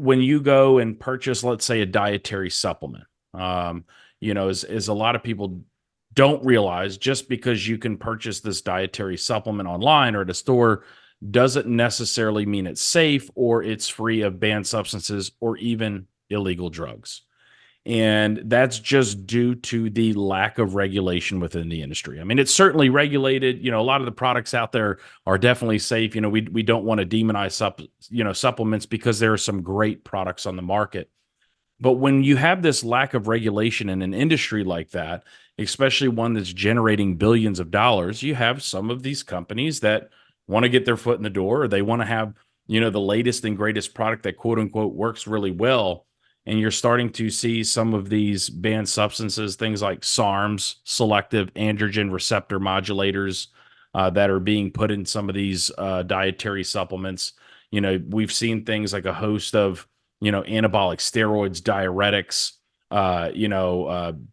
when you go and purchase, let's say, a dietary supplement, is a lot of people don't realize just because you can purchase this dietary supplement online or at a store doesn't necessarily mean it's safe or it's free of banned substances or even illegal drugs. And that's just due to the lack of regulation within the industry. I mean, it's certainly regulated. A lot of the products out there are definitely safe. We don't want to demonize supplements because there are some great products on the market. But when you have this lack of regulation in an industry like that, especially one that's generating billions of dollars, you have some of these companies that want to get their foot in the door, or they want to have, the latest and greatest product that quote unquote works really well. And you're starting to see some of these banned substances, things like SARMs, selective androgen receptor modulators, that are being put in some of these dietary supplements. We've seen things like a host of, anabolic steroids, diuretics,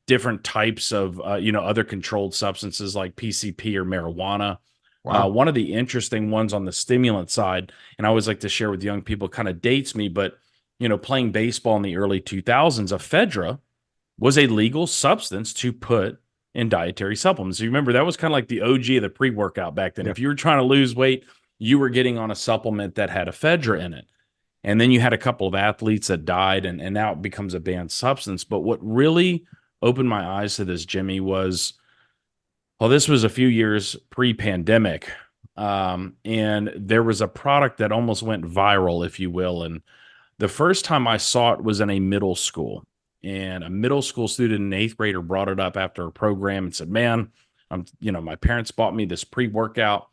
different types of, other controlled substances like PCP or marijuana. Wow. One of the interesting ones on the stimulant side, and I always like to share with young people, kind of dates me, but playing baseball in the early 2000s, ephedra was a legal substance to put in dietary supplements. You remember that was kind of like the OG of the pre-workout back then. Yeah. If you were trying to lose weight, you were getting on a supplement that had ephedra in it. And then you had a couple of athletes that died, and now it becomes a banned substance. But what really opened my eyes to this, Jimmy, was, well, this was a few years pre-pandemic. And there was a product that almost went viral, if you will. And the first time I saw it was in a middle school, and a middle school student, an eighth grader, brought it up after a program and said, "Man, my parents bought me this pre-workout,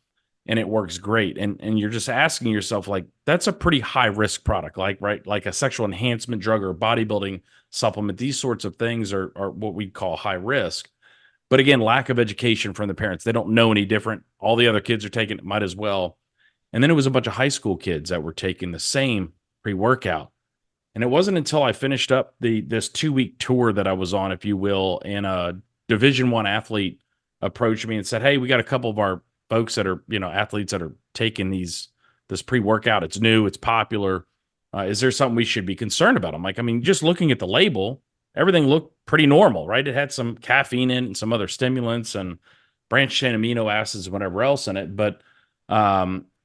and it works great." And you're just asking yourself, like, that's a pretty high risk product, like right, like a sexual enhancement drug or a bodybuilding supplement. These sorts of things are what we call high risk. But again, lack of education from the parents. They don't know any different. All the other kids are taking it, might as well. And then it was a bunch of high school kids that were taking the same pre-workout. And it wasn't until I finished up this 2-week tour that I was on, if you will, and a Division I athlete approached me and said, "Hey, we got a couple of our folks that are, athletes that are taking this pre-workout. It's new, it's popular. Is there something we should be concerned about?" I'm like, I mean, just looking at the label, everything looked pretty normal, right? It had some caffeine in it and some other stimulants and branched chain amino acids and whatever else in it. But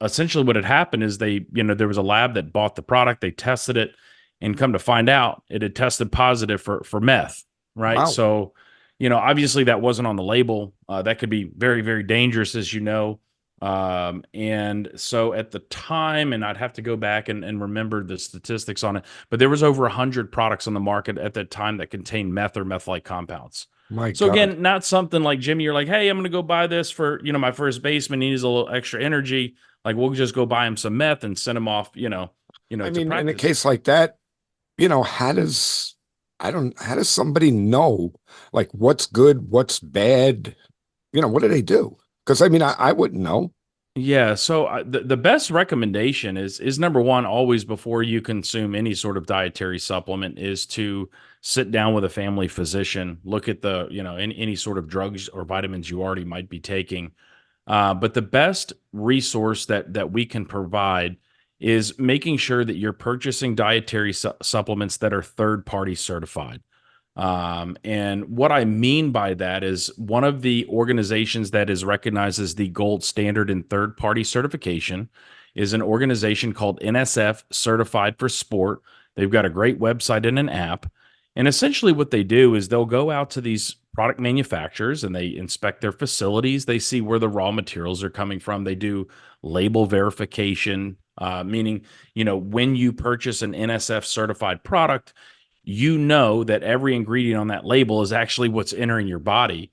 essentially what had happened is there was a lab that bought the product, they tested it, and come to find out it had tested positive for meth, right? Wow. So, obviously that wasn't on the label. That could be very, very dangerous, as you know. And so at the time, and I'd have to go back and remember the statistics on it, but there was over 100 products on the market at that time that contained meth or meth-like compounds. My So God. again, not something like, Jimmy, you're like, "Hey, I'm going to go buy this for, my first baseman. He needs a little extra energy. Like, we'll just go buy him some meth and send him off, I to mean, in a practice." case like that, how does how does somebody know like what's good, what's bad? What do they do? Because I mean, I wouldn't know. Yeah, so the best recommendation is number one, always before you consume any sort of dietary supplement, is to sit down with a family physician, look at the, any sort of drugs or vitamins you already might be taking. But the best resource that we can provide is making sure that you're purchasing dietary supplements that are third party certified. And what I mean by that is one of the organizations that is recognized as the gold standard in third party certification is an organization called NSF Certified for Sport. They've got a great website and an app. And essentially, what they do is they'll go out to these product manufacturers and they inspect their facilities. They see where the raw materials are coming from. They do label verification, meaning, when you purchase an NSF certified product, that every ingredient on that label is actually what's entering your body.